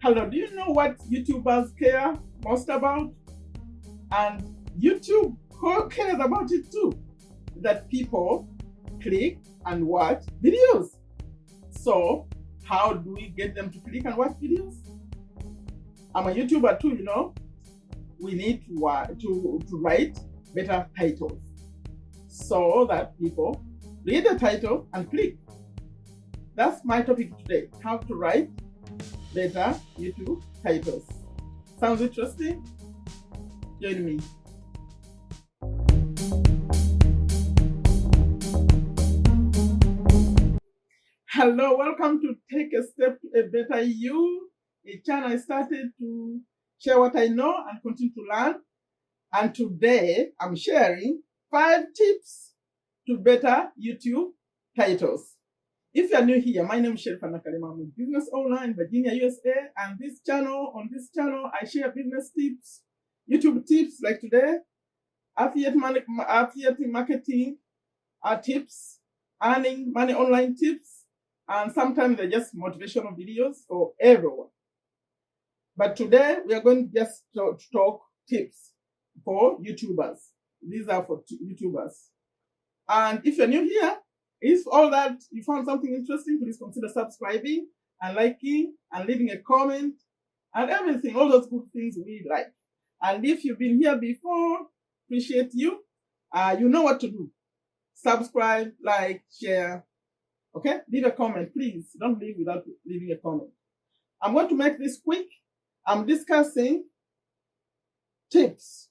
Hello, do you know what YouTubers care most about? And YouTube cares about it too, that people click and watch videos. So how do we get them to click and watch videos? I'm a YouTuber too, We need to write better titles so that people read the title and click. That's my topic today, how to write better YouTube titles. Sounds interesting? Join me. Hello, welcome to Take a Step to a Better You, a channel I started to share what I know and continue to learn. And today I'm sharing 5 tips to better YouTube titles. If you are new here, my name is Sherifa Nakalema. I'm a business owner in Virginia, USA, and on this channel, I share business tips, YouTube tips like today, affiliate marketing tips, earning money online tips, and sometimes they're just motivational videos for everyone. But today we are going just to talk tips for YouTubers. These are for YouTubers. And if you're new here, if all that you found something interesting, please consider subscribing and liking and leaving a comment and everything, all those good things we like. And if you've been here before, appreciate you. You know what to do. Subscribe, like, share. Okay? Leave a comment, please. Don't leave without leaving a comment. I'm going to make this quick. I'm discussing tips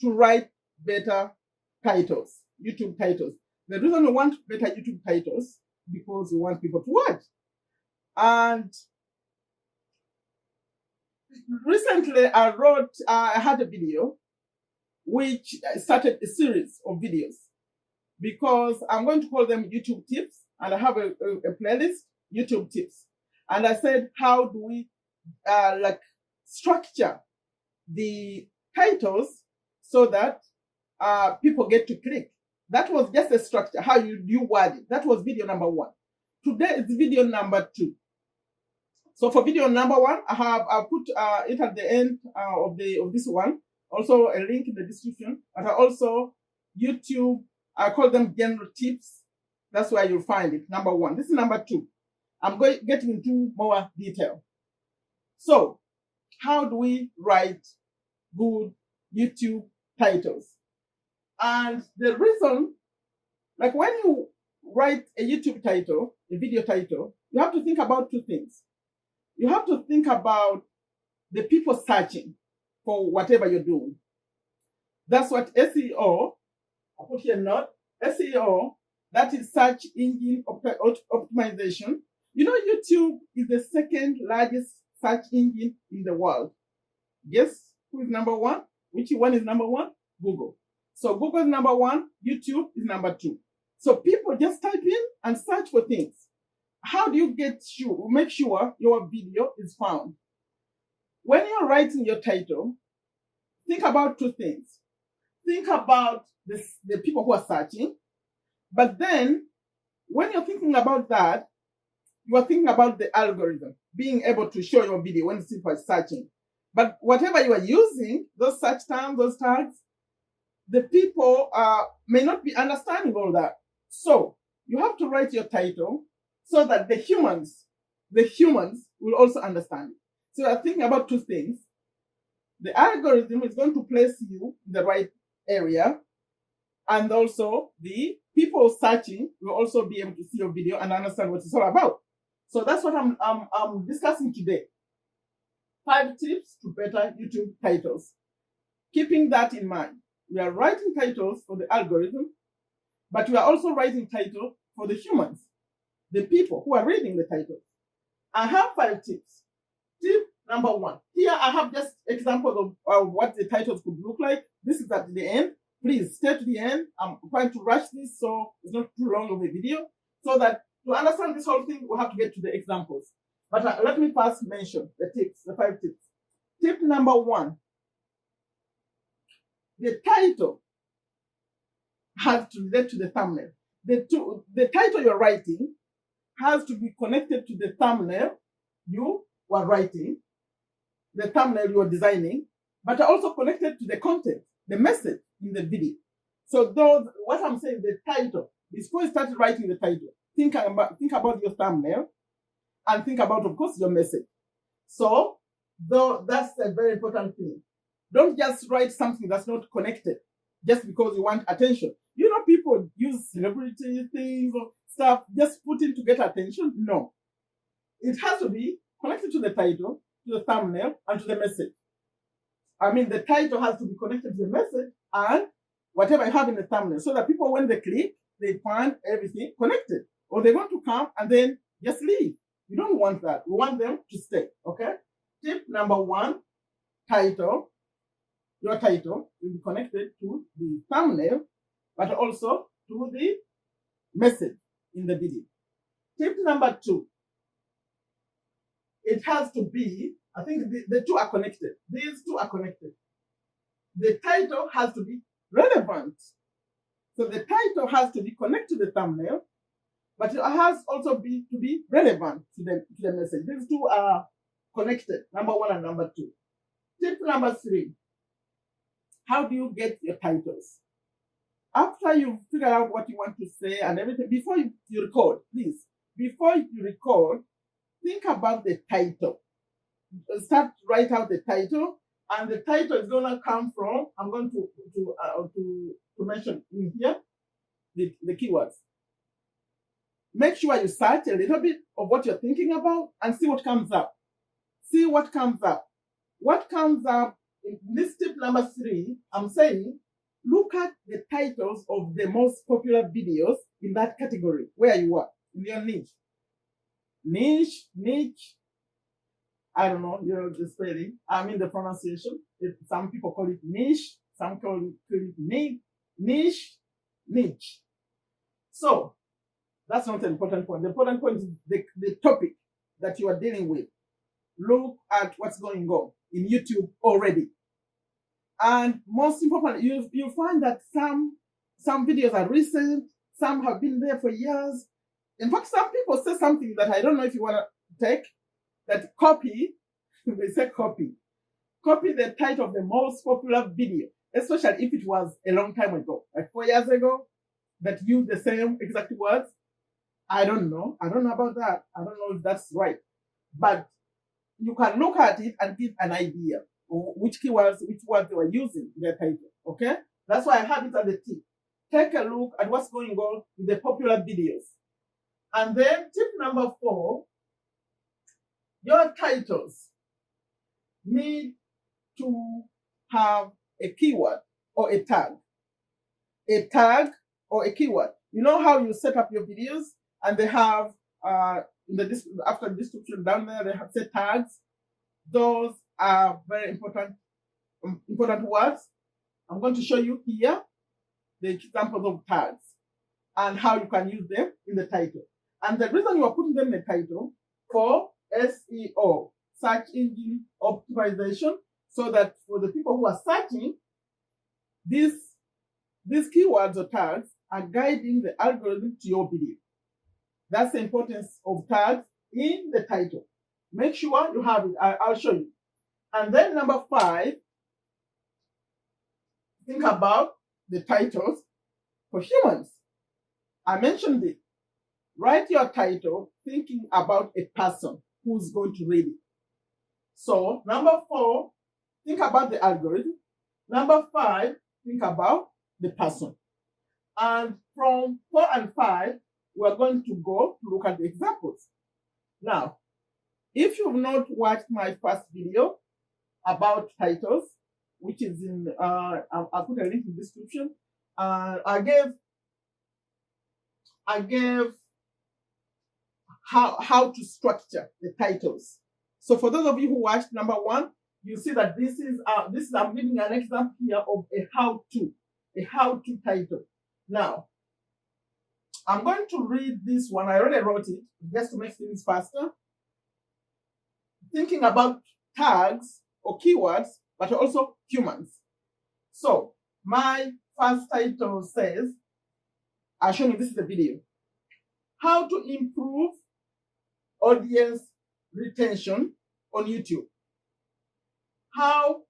to write better titles, YouTube titles. The reason we want better YouTube titles because we want people to watch. And recently I had a video which started a series of videos because I'm going to call them YouTube tips, and I have a playlist, YouTube tips. And I said, how do we structure the titles so that people get to click? That was just a structure, how you word it. That was video number 1. Today is video number 2. So for video number 1, I'll put it at the end of this one. Also a link in the description. But also YouTube, I call them general tips. That's where you'll find it. Number 1. This is number 2. I'm getting into more detail. So how do we write good YouTube titles? And the reason, like when you write a YouTube title, a video title, you have to think about 2 things. You have to think about the people searching for whatever you're doing. That's what SEO, I'll put here a note, SEO, that is search engine optimization. YouTube is the second largest search engine in the world. Guess who is number 1? Which one is number 1? Google. So Google is number 1, YouTube is number 2. So people just type in and search for things. How do you make sure your video is found? When you're writing your title, think about 2 things. Think about the people who are searching, but then when you're thinking about that, you are thinking about the algorithm, being able to show your video when people are searching. But whatever you are using, those search terms, those tags, the people may not be understanding all that. So you have to write your title so that the humans will also understand it. So you're thinking about 2 things. The algorithm is going to place you in the right area, and also the people searching will also be able to see your video and understand what it's all about. So that's what I'm discussing today. 5 tips to better YouTube titles. Keeping that in mind, we are writing titles for the algorithm, but we are also writing titles for the humans, the people who are reading the title. I have 5 tips. Tip number 1. Here I have just examples of what the titles could look like. This is at the end. Please stay to the end. I'm trying to rush this so it's not too long of a video, so that to understand this whole thing, we have to get to the examples. But let me first mention the tips, the 5 tips. Tip number 1. The title has to relate to the thumbnail. The title you're writing has to be connected to the thumbnail you were writing, the thumbnail you're designing, but are also connected to the content, the message in the video. So those, what I'm saying, the title, before you start writing the title, think about your thumbnail and think about, of course, your message. So though that's a very important thing. Don't just write something that's not connected just because you want attention. You know, people use celebrity things or stuff, just put in to get attention. No. It has to be connected to the title, to the thumbnail, and to the message. I mean, the title has to be connected to the message and whatever you have in the thumbnail, so that people, when they click, they find everything connected. Or they want to come and then just leave. You don't want that. We want them to stay, okay? Tip number 1, title. Your title will be connected to the thumbnail, but also to the message in the video. Tip number 2, it has to be, I think the two are connected. These two are connected. The title has to be relevant. So the title has to be connected to the thumbnail, but it has also to be relevant to the message. These two are connected, number 1 and number 2. Tip number 3, how do you get your titles? After you figure out what you want to say and everything, before you record, please, before you record, think about the title. Start write out the title, and the title is gonna come from, I'm going to mention in here the keywords. Make sure you search a little bit of what you're thinking about and see what comes up. See what comes up. What comes up in this tip number 3, I'm saying, look at the titles of the most popular videos in that category where you are, in your niche. Niche, I don't know, the spelling, I mean the pronunciation. Some people call it niche, some call it niche. So, that's not the important point. The important point is the topic that you are dealing with. Look at what's going on in YouTube already. And most importantly, you find that some videos are recent, some have been there for years. In fact, some people say something that I don't know if you want to take, that copy, they say copy the title of the most popular video, especially if it was a long time ago, like 4 years ago, that used the same exact words. I don't know about that. I don't know if that's right. But you can look at it and give an idea of which words they were using in their title. Okay? That's why I have it at the tip. Take a look at what's going on with the popular videos. And then tip number 4, your titles need to have a keyword or a tag. A tag or a keyword. You know how you set up your videos and they have after the description down there, they have set tags. Those are very important words. I'm going to show you here the examples of tags and how you can use them in the title. And the reason you are putting them in the title for SEO, search engine optimization, so that for the people who are searching, these keywords or tags are guiding the algorithm to your video. That's the importance of tags in the title. Make sure you have it. I'll show you. And then number 5, think about the titles for humans. I mentioned it. Write your title thinking about a person who's going to read it. So, number 4, think about the algorithm. Number 5, think about the person. And from 4 and 5, we're going to go to look at the examples. Now, if you've not watched my first video about titles, which is in, I'll put a link in the description. I gave how to structure the titles. So for those of you who watched number 1, you see that this is I'm giving an example here of a how-to title. Now, I'm going to read this one. I already wrote it just to make things faster. Thinking about tags or keywords, but also humans. So my first title says, I'll show you, this is the video. How to improve audience retention on YouTube. how,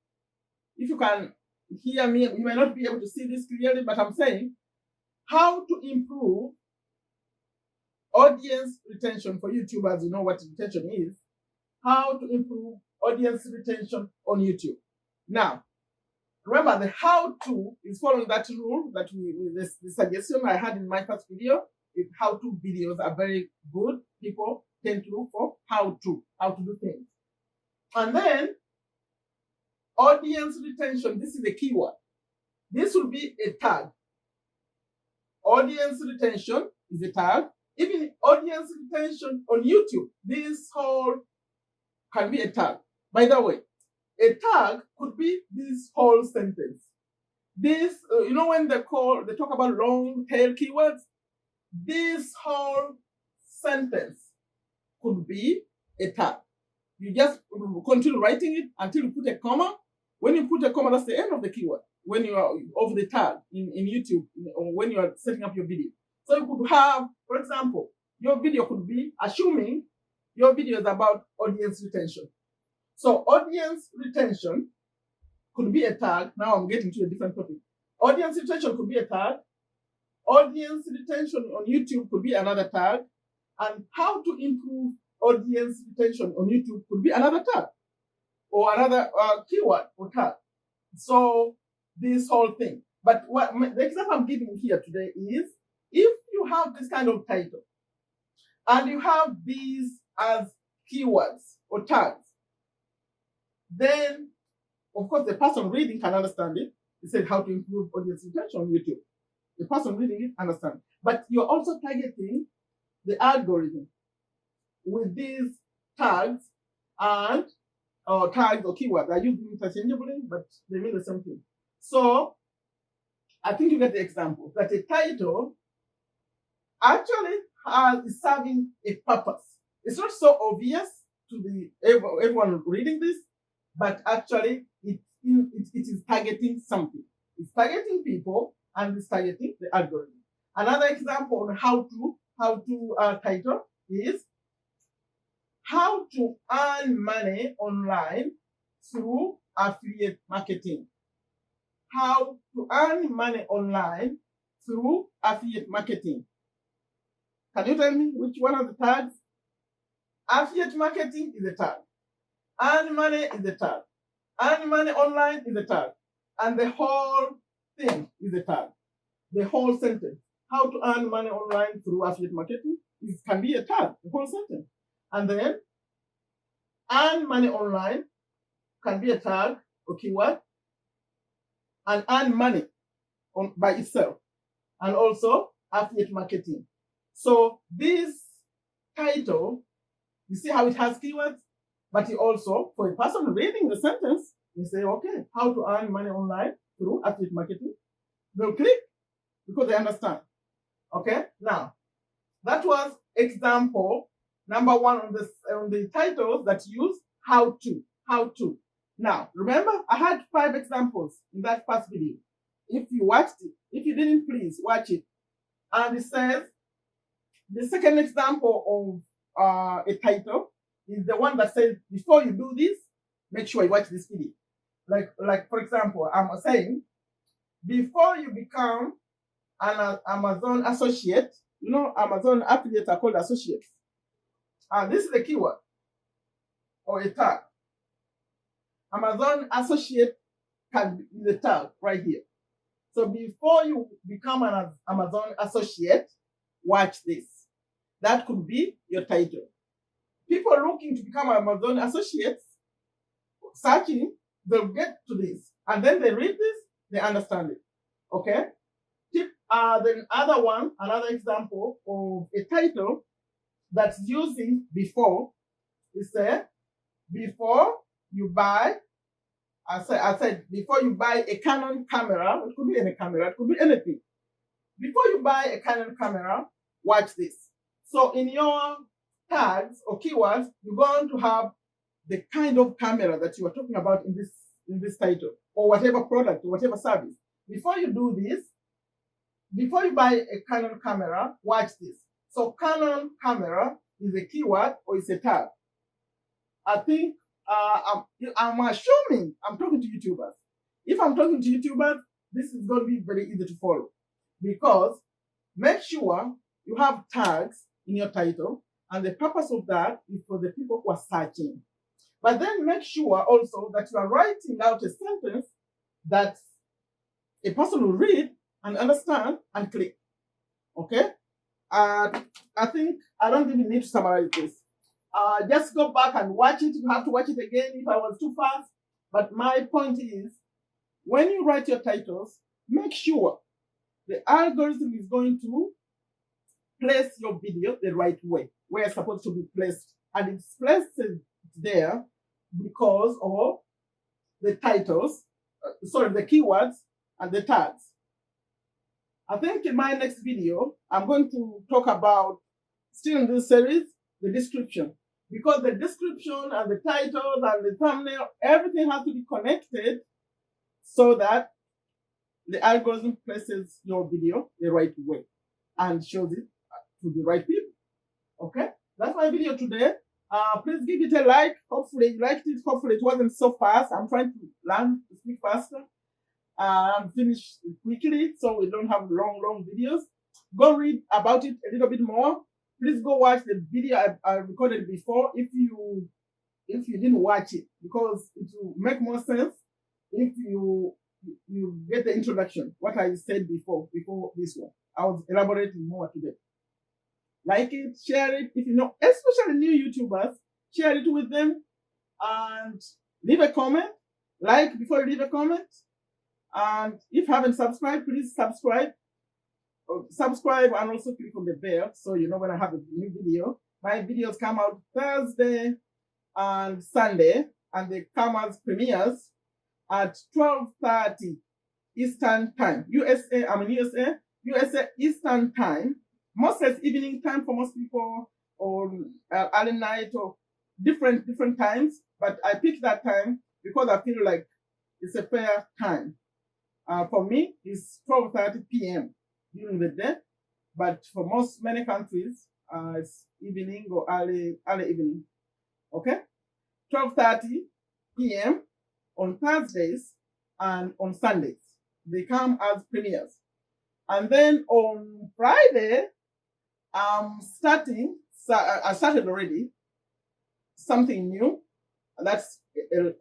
if you can hear me, you may not be able to see this clearly, but I'm saying how to improve audience retention for YouTubers. You know what retention is. How to improve audience retention on YouTube. Now, remember the how-to is following that rule that the suggestion I had in my first video. Is how-to videos are very good. People tend to look for how to do things. And then audience retention, this is the keyword. This will be a tag. Audience retention is a tag. Even audience retention on YouTube, this whole can be a tag. By the way, a tag could be this whole sentence. This, you know, when they talk about long tail keywords, this whole sentence could be a tag. You just continue writing it until you put a comma. When you put a comma, that's the end of the keyword. When you are over the tag in YouTube, or when you are setting up your video. So you could have, for example, your video could be, assuming your video is about audience retention. So audience retention could be a tag. Now I'm getting to a different topic. Audience retention could be a tag. Audience retention on YouTube could be another tag. And how to improve audience retention on YouTube could be another tag or another keyword or tag. So this whole thing. But what the example I'm giving here today is, if you have this kind of title and you have these as keywords or tags, then of course the person reading can understand it. It said how to improve audience retention on YouTube. The person reading it understands. But you're also targeting the algorithm with these tags and tags or keywords. I use them interchangeably, but they mean the same thing. So I think you get the example that a title actually is serving a purpose. It's not so obvious to everyone reading this, but actually it is targeting something. It's targeting people and it's targeting the algorithm. Another example on how to title is how to earn money online through affiliate marketing. How to earn money online through affiliate marketing. Can you tell me which one of the tags? Affiliate marketing is a tag. Earn money is a tag. Earn money online is a tag. And the whole thing is a tag. The whole sentence. How to earn money online through affiliate marketing can be a tag, the whole sentence. And then earn money online can be a tag or keyword. And earn money by itself. And also affiliate marketing. So this title, you see how it has keywords? But you also, for a person reading the sentence, you say, okay, how to earn money online through affiliate marketing. They'll click because they understand. Okay, now that was example number one on the titles that use how to. Now remember, I had 5 examples in that first video. If you watched it, if you didn't, please watch it. And it says the second example of a title is the one that says, before you do this, make sure you watch this video. Like for example, I'm saying, before you become an Amazon associate, you know, Amazon affiliates are called associates. And this is the keyword or a tag. Amazon associate can be the tag right here. So before you become an Amazon associate, watch this. That could be your title. People looking to become Amazon associates, searching, they'll get to this. And then they read this, they understand it. Okay? Then another example of a title that's using before is before you buy, I said before you buy a Canon camera, it could be any camera, it could be anything. Before you buy a Canon camera, watch this. So in your tags or keywords, you're going to have the kind of camera that you are talking about in this title, or whatever product or whatever service. Before you do this, before you buy a Canon camera, watch this. So Canon camera is a keyword or it's a tag. I think I'm assuming I'm talking to YouTubers. If I'm talking to YouTubers, this is going to be very easy to follow, because make sure you have tags in your title, and the purpose of that is for the people who are searching. But then make sure also that you are writing out a sentence that a person will read and understand and click. Okay? I think I don't even need to summarize this. Just go back and watch it. You have to watch it again if I was too fast. But my point is, when you write your titles, make sure the algorithm is going to place your video the right way, where it's supposed to be placed. And it's placed there because of the titles, the keywords and the tags. I think in my next video, I'm going to talk about, still in this series, the description. Because the description and the titles and the thumbnail, everything has to be connected so that the algorithm places your video the right way and shows it to the right people. Okay? That's my video today. Please give it a like. Hopefully you liked it. Hopefully it wasn't so fast. I'm trying to learn to speak faster and finish quickly so we don't have long videos. Go read about it a little bit more. Please go watch the video I recorded before if you didn't watch it, because it will make more sense if you get the introduction, what I said before this one. I was elaborating more today. Like it, share it. If you know, especially new YouTubers, share it with them and leave a comment. Like before you leave a comment. And if you haven't subscribed, please subscribe. Subscribe and also click on the bell so you know when I have a new video. My videos come out Thursday and Sunday, and they come as premieres at 12:30 Eastern Time. USA, I'm in USA Eastern Time. Most it's evening time for most people, or early night, or different times. But I pick that time because I feel like it's a fair time. For me, it's 12:30 p.m. during the day, but for many countries, it's evening or early evening. Okay, 12:30 p.m. on Thursdays and on Sundays. They come as premieres, and then on Friday, I started already something new. That's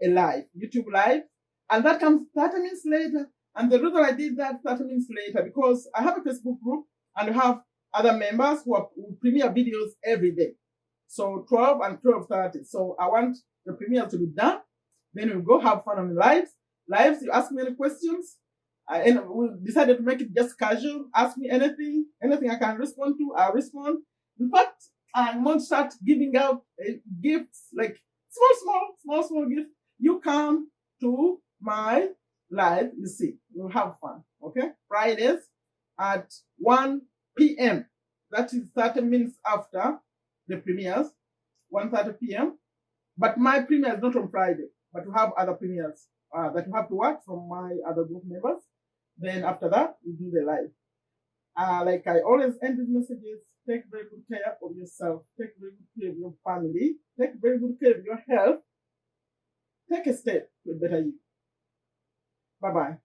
a live, YouTube live, and that comes 30 minutes later. And the reason I did that 30 minutes later, because I have a Facebook group and I have other members who premiere videos every day. So 12 and 12:30. So I want the premiere to be done. Then we'll go have fun on the lives. Lives, you ask me any questions. And we decided to make it just casual. Ask me anything I can respond to, I'll respond. In fact, I want to start giving out gifts, like small gifts. You come to my live, you see, we'll have fun. Okay, Fridays at 1 p.m. That is 30 minutes after the premieres, 1:30 p.m. But my premiere is not on Friday, but we have other premieres that you have to watch from my other group members. Then after that, we do the live. Like I always end these messages, take very good care of yourself, take very good care of your family, take very good care of your health. Take a step to a better you. Bye-bye.